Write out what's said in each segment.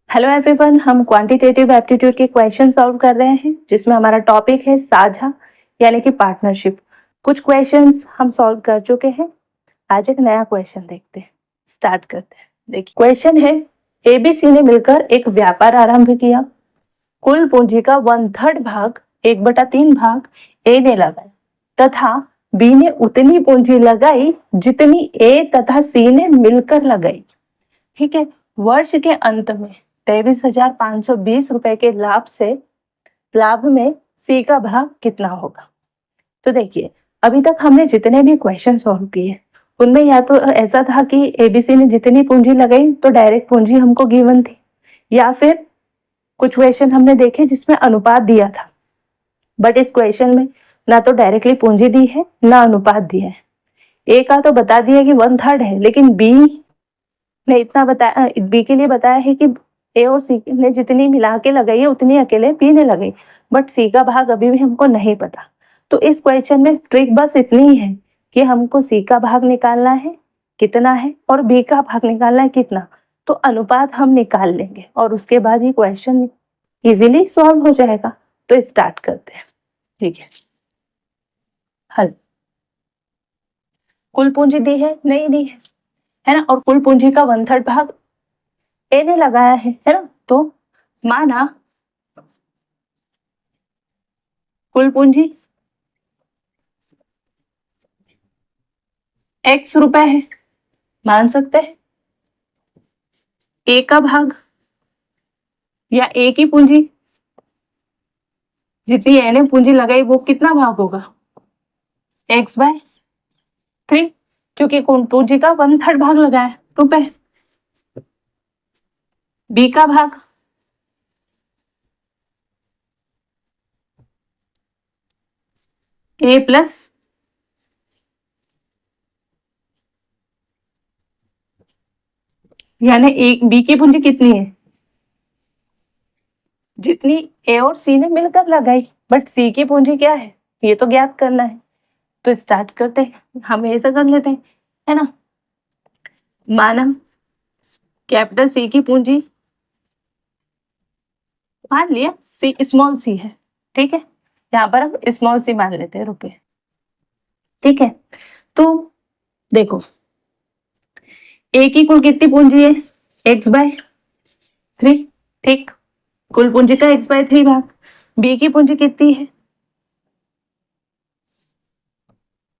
Hello everyone, हम quantitative aptitude के question solve कर रहे हैं जिसमें हमारा टॉपिक है साझा यानी कि पार्टनरशिप। कुछ क्वेश्चंस हम सॉल्व कर चुके हैं। आज एक नया क्वेश्चन देखते हैं, स्टार्ट करते हैं। देखिए क्वेश्चन है, एबीसी ने मिलकर एक व्यापार आरंभ किया। कुल पूंजी का 1/3 भाग 1/3 भाग ए ने लगाया तथा बी ने उतनी पूंजी लगाई जितनी ए तथा सी ने मिलकर लगाई। ठीक है, वर्ष के अंत में 23,520 रुपए के लाभ में सी का भाग कितना होगा। तो देखिए, अभी तक हमने जितने भी क्वेश्चन सॉल्व किए उनमें या तो ऐसा था कि एबीसी ने जितनी पूंजी लगाई तो डायरेक्ट पूंजी हमको गिवन थी, या फिर कुछ क्वेश्चन हमने देखे जिसमें अनुपात दिया था। बट इस क्वेश्चन में ना तो डायरेक्टली पूंजी दी है ना अनुपात दिया है। ए का तो बता दिया कि 1/3 है, लेकिन बी ने इतना बताया, बी के लिए बताया है कि ए और सी ने जितनी मिला के लगाई है उतनी अकेले बी ने लगाई, बट सी का भाग अभी भी हमको नहीं पता। तो इस क्वेश्चन में ट्रिक बस इतनी है कि हमको सी का भाग निकालना है कितना है और बी का भाग निकालना है कितना। तो अनुपात हम निकाल लेंगे और उसके बाद ही क्वेश्चन इजीली सॉल्व हो जाएगा। तो स्टार्ट करते हैं। ठीक है, हल। कुल पूंजी दी है, नहीं दी है ना, और कुल पूंजी का 1/3 भाग ए ने लगाया है ना। तो माना कुल पूंजी x रुपए है, मान सकते हैं ए का भाग या ए की पूंजी जितनी ए ने पूंजी लगाई वो कितना भाग होगा, x/3, क्योंकि कुल पूंजी का 1/3 भाग लगाया रुपए। बी का भाग ए प्लस यानी एक बी की पूंजी कितनी है, जितनी ए और सी ने मिलकर लगाई, बट सी की पूंजी क्या है ये तो ज्ञात करना है। तो स्टार्ट करते हैं, हम ऐसा कर लेते हैं, है ना। माना कैपिटल सी की पूंजी, मान लिया सी स्मॉल सी है, ठीक है, यहाँ पर हम स्मॉल सी मान लेते हैं रुपए। ठीक है, तो देखो ए की कुल कितनी पूंजी है, x/3, ठीक, कुल पूंजी का x/3 भाग। बी की पूंजी कितनी है,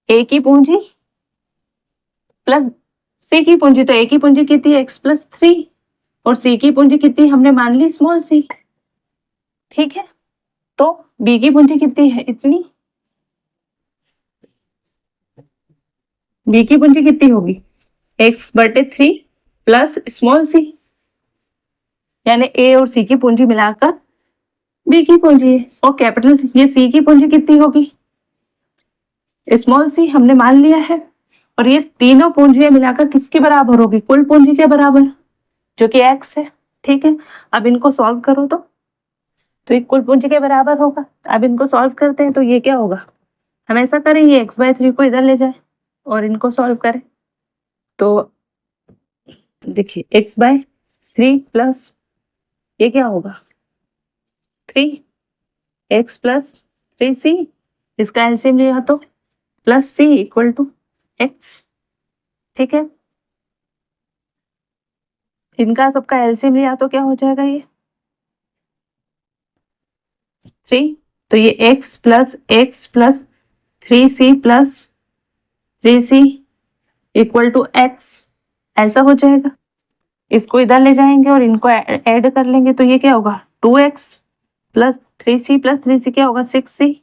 ए की पूंजी प्लस सी की पूंजी, तो ए की पूंजी कितनी है x+3 और सी की पूंजी कितनी हमने मान ली स्मॉल सी। ठीक है, तो बी की पूंजी कितनी है, इतनी। बी की पूंजी कितनी होगी, x/3 प्लस स्मॉल सी, यानी ए और सी की पूंजी मिलाकर बी की पूंजी है। और कैपिटल ये सी की पूंजी कितनी होगी, स्मॉल सी हमने मान लिया है, और ये तीनों पूंजियां मिलाकर किसके बराबर होगी, कुल पूंजी के बराबर, जो कि x है। ठीक है, अब इनको सॉल्व करो तो ये कुल पूंजी के बराबर होगा। अब इनको सॉल्व करते हैं तो ये क्या होगा, हम ऐसा करें ये x/3 को इधर ले जाए और इनको सॉल्व करें। तो देखिए x/3 प्लस ये क्या होगा 3x प्लस 3c, इसका एलसीएम लिया तो plus c equal to x। ठीक है, इनका सबका एलसीएम लिया तो क्या हो जाएगा, ये 3, तो ये x plus 3c plus 3c equal to x, ऐसा हो जाएगा। इसको इधर ले जाएंगे और इनको ऐड कर लेंगे तो ये क्या होगा 2x plus 3c plus 3c क्या होगा 6c,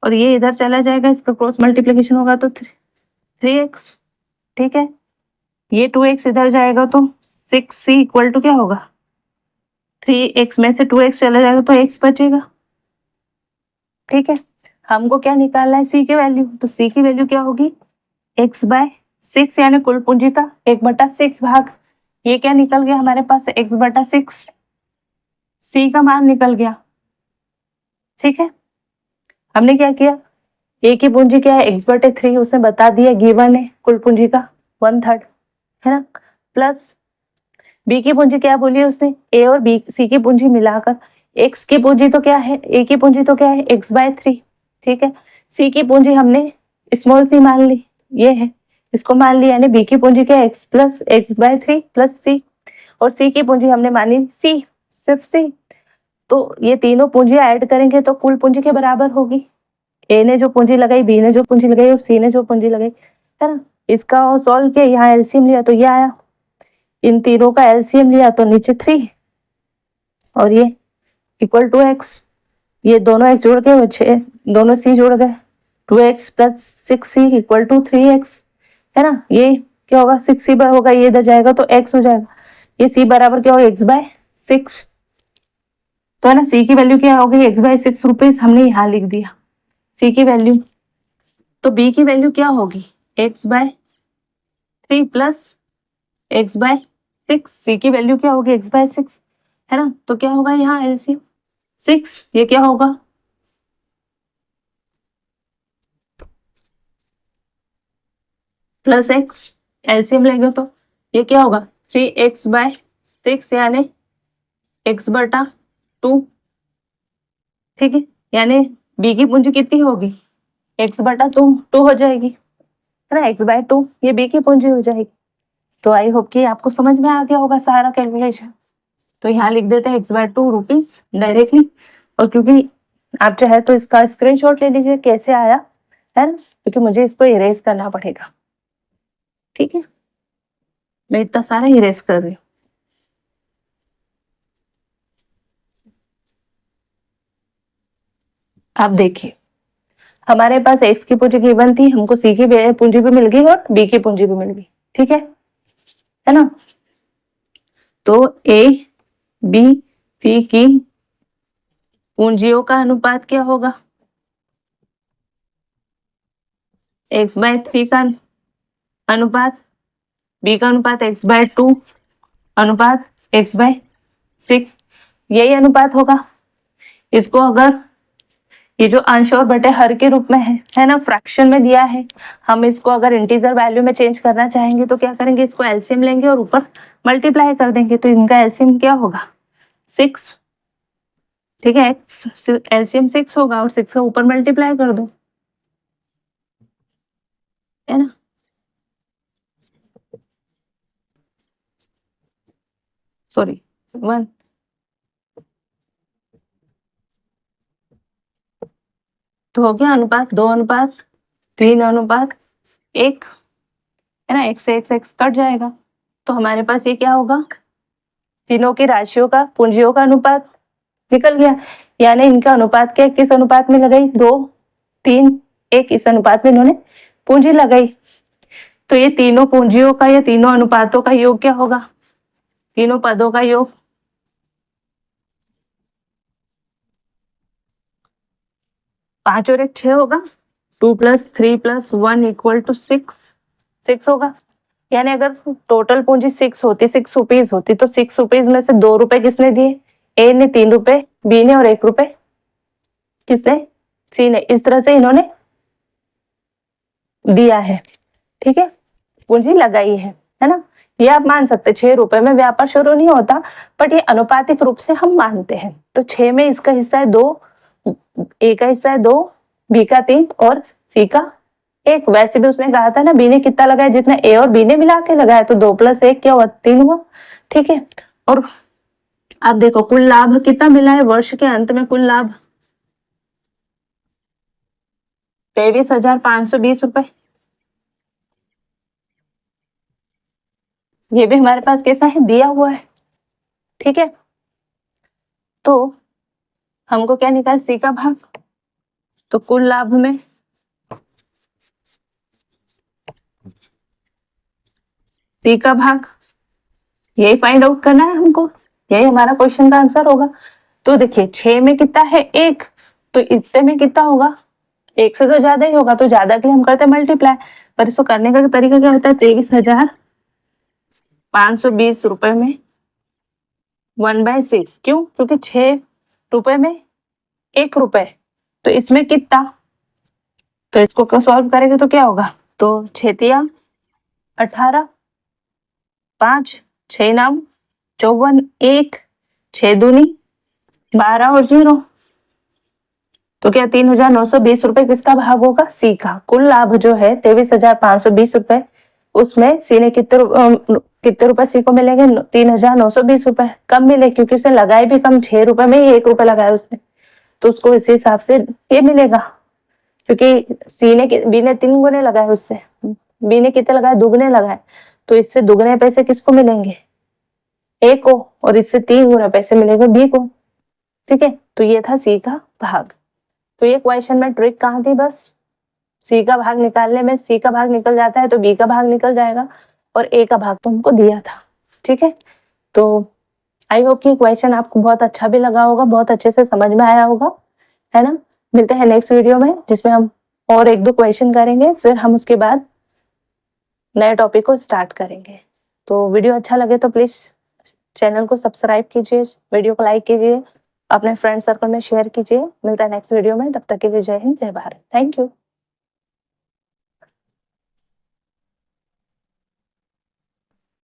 और ये इधर चला जाएगा, इसका क्रॉस मल्टीप्लिकेशन होगा तो 3x। ठीक है, ये 2x इधर जाएगा तो 6c इक्वल टू क्या होगा 3x में से 2x चला जाएगा तो x बचेगा। ठीक है, हमको क्या निकालना है, c की वैल्यू, तो c की वैल्यू क्या होगी x/6, यानी कुल पूंजी का 1/6 भाग, ये क्या निकल गया हमारे पास x/6, c का मान निकल गया। ठीक है, हमने क्या किया, ए की पूंजी क्या है x/3, उसने बता दिया, गिवन है कुल पूंजी का 1/3, है ना, प्लस बी की पूंजी क्या बोली है उसने, ए और बी सी की पूंजी मिलाकर, एक्स की पूंजी तो क्या है, ए की पूंजी तो क्या है x/3, ठीक है। सी की पूंजी हमने स्मॉल सी मान ली, ये है, इसको मान लिया, यानी बी की पूंजी क्या है, x प्लस x/3 प्लस सी, और सी की पूंजी हमने मानी सी, सिर्फ सी। तो ये तीनों पूंजियां ऐड करेंगे तो कुल पूंजी के बराबर होगी, ए ने जो पूंजी लगाई, बी ने जो पूंजी लगाई और सी ने जो पूंजी लगाई, है ना। इसका सॉल्व किया, यहाँ एलसीएम लिया तो ये आया, इन तीनों का एलसीएम लिया तो नीचे 3 और ये इक्वल टू एक्स, ये दोनों एक्स जुड़ गए, 6 दोनों सी जुड़ गए, 2x plus 6c equal to 3x, है ना। ये क्या होगा, 6c होगा, ये इधर जाएगा तो x हो जाएगा, ये c बराबर क्या होगा, x/6, तो है ना। c की वैल्यू क्या होगी, x/6 रुपीज, हमने यहाँ लिख दिया c की वैल्यू। तो b की वैल्यू क्या होगी, x/3 प्लस x/6, c की वैल्यू क्या होगी, x/6, है ना। तो क्या होगा यहाँ एलसीएम 6, ये क्या होगा, प्लस x, एलसीएम लेंगे तो ये क्या होगा 3x/6 यानी x/2, ठीक है। यानी b की पूंजी कितनी होगी, x/2 हो जाएगी, है ना, x/2 ये b की पूंजी हो जाएगी। तो आई होप कि आपको समझ में आ गया होगा सारा कैलकुलेशन। तो यहाँ लिख देते हैं x/2 रुपीज डायरेक्टली, और क्योंकि आप चाहे तो इसका स्क्रीनशॉट ले लीजिए कैसे आया, है ना, क्योंकि मुझे इसको इरेज करना पड़ेगा, ठीक है। मैं इतना सारा इरेज कर रही हूँ। आप देखिए, हमारे पास x की पूंजी गिवन थी, हमको c की पूंजी भी मिल गई और b की पूंजी भी मिल गई, ठीक है ना। तो a b c की पूंजियों का अनुपात क्या होगा, x/3 का अनुपात, b का अनुपात x/2 अनुपात x/6, यही अनुपात होगा। इसको अगर ये जो अंश और बटे हर के रूप में है ना, फ्रैक्शन में दिया है, हम इसको अगर इंटीजर वैल्यू में चेंज करना चाहेंगे तो क्या करेंगे, इसको एलसीएम लेंगे और ऊपर मल्टीप्लाई कर देंगे, तो इनका एलसीएम क्या होगा 6, ठीक है। एक्स एलसीएम 6 होगा और 6 का ऊपर मल्टीप्लाई कर दो, है ना। सॉरी 1, तो हो गया अनुपात 2:3:1, है ना। x से x कट जाएगा, तो हमारे पास ये क्या होगा, तीनों की राशियों का पूंजियों का अनुपात निकल गया, यानी इनका अनुपात क्या, किस अनुपात में लगाई, 2:3:1, इस अनुपात में इन्होंने पूंजी लगाई। तो ये तीनों पूंजियों का या तीनों अनुपातों का योग क्या होगा, तीनों पदों का योग 5 और 1 6 होगा, 2 + 3 + 1 = 6 होगा। यानी अगर टोटल पूंजी 6 होती, 6 रुपीज होती, तो 6 रुपीज में से 2 रुपए किसने दिए, ए ने 3 रुपए, बी ने, और 1 रुपए किसने, सी ने। इस तरह से इन्होंने दिया है, ठीक है, पूंजी लगाई है ना। ये आप मान सकते, 6 रुपए में व्यापार शुरू नहीं होता, बट ये अनुपातिक रूप से हम मानते हैं। तो 6 में इसका हिस्सा है 2, ए का हिस्सा है 2, बी का 3 और सी का 1। वैसे भी उसने कहा था ना, बी ने कितना लगाया, जितना ए और बी ने मिला के लगाया, तो 2 + 1 क्या हुआ, 3 हुआ, ठीक है। और आप देखो कुल लाभ कितना मिला है, वर्ष के अंत में कुल लाभ 23,520 रुपए। ये भी हमारे पास कैसा है, दिया हुआ है, ठीक है। तो हमको क्या निकाल, सी का भाग, तो कुल लाभ में सी का भाग, यही फाइंड आउट करना है हमको, यही हमारा क्वेश्चन का आंसर होगा। तो देखिए 6 में कितना है 1, तो इतने में कितना होगा, 1 से तो ज्यादा ही होगा, तो ज्यादा के लिए हम करते हैं मल्टीप्लाई। पर इसको करने का तरीका क्या होता है, 23,520 रुपए में 1/6, क्यों, क्योंकि 6 रुपए में 1 रुपए, तो इसमें कितना, तो इसको सॉल्व करेंगे तो क्या होगा, तो 6 × 18, 5, 6 × 54 1 6 दूनी 12 और 0, तो क्या 3,920 रुपए किसका भाग होगा? सी का। कुल लाभ जो है 23,520 रुपए, उसमें सी ने कितने रुपए सी को मिलेंगे? 3,920 रुपए। कम मिले क्योंकि उसने लगाए भी कम, 6 रुपए में ही 1 रुपए लगाया उसने, तो उसको इसी हिसाब से ये मिलेगा, क्योंकि बी ने 3 गुने लगाए उससे, बी ने कितने लगाए? दुगने लगाए, तो इससे दुगने पैसे किसको मिलेंगे? ए को, और इससे 3 गुना पैसे मिलेंगे बी को। ठीक है, तो ये था सी का भाग। तो ये क्वेश्चन में ट्रिक कहाँ थी? बस सी का भाग निकालने में, सी का भाग निकल जाता है तो बी का भाग निकल जाएगा, और ए का भाग तो हमको दिया था। ठीक है, तो आई होप कि क्वेश्चन आपको बहुत अच्छा भी लगा होगा, बहुत अच्छे से समझ में आया होगा, है ना। मिलते हैं नेक्स्ट वीडियो में, जिसमें हम और 1-2 क्वेश्चन करेंगे, फिर हम उसके बाद नए टॉपिक को स्टार्ट करेंगे। तो वीडियो अच्छा लगे तो प्लीज चैनल को सब्सक्राइब कीजिए, वीडियो को लाइक कीजिए, अपने फ्रेंड सर्कल में शेयर कीजिए। मिलता है नेक्स्ट वीडियो में, तब तक के लिए जय हिंद, जय भारत। Thank you.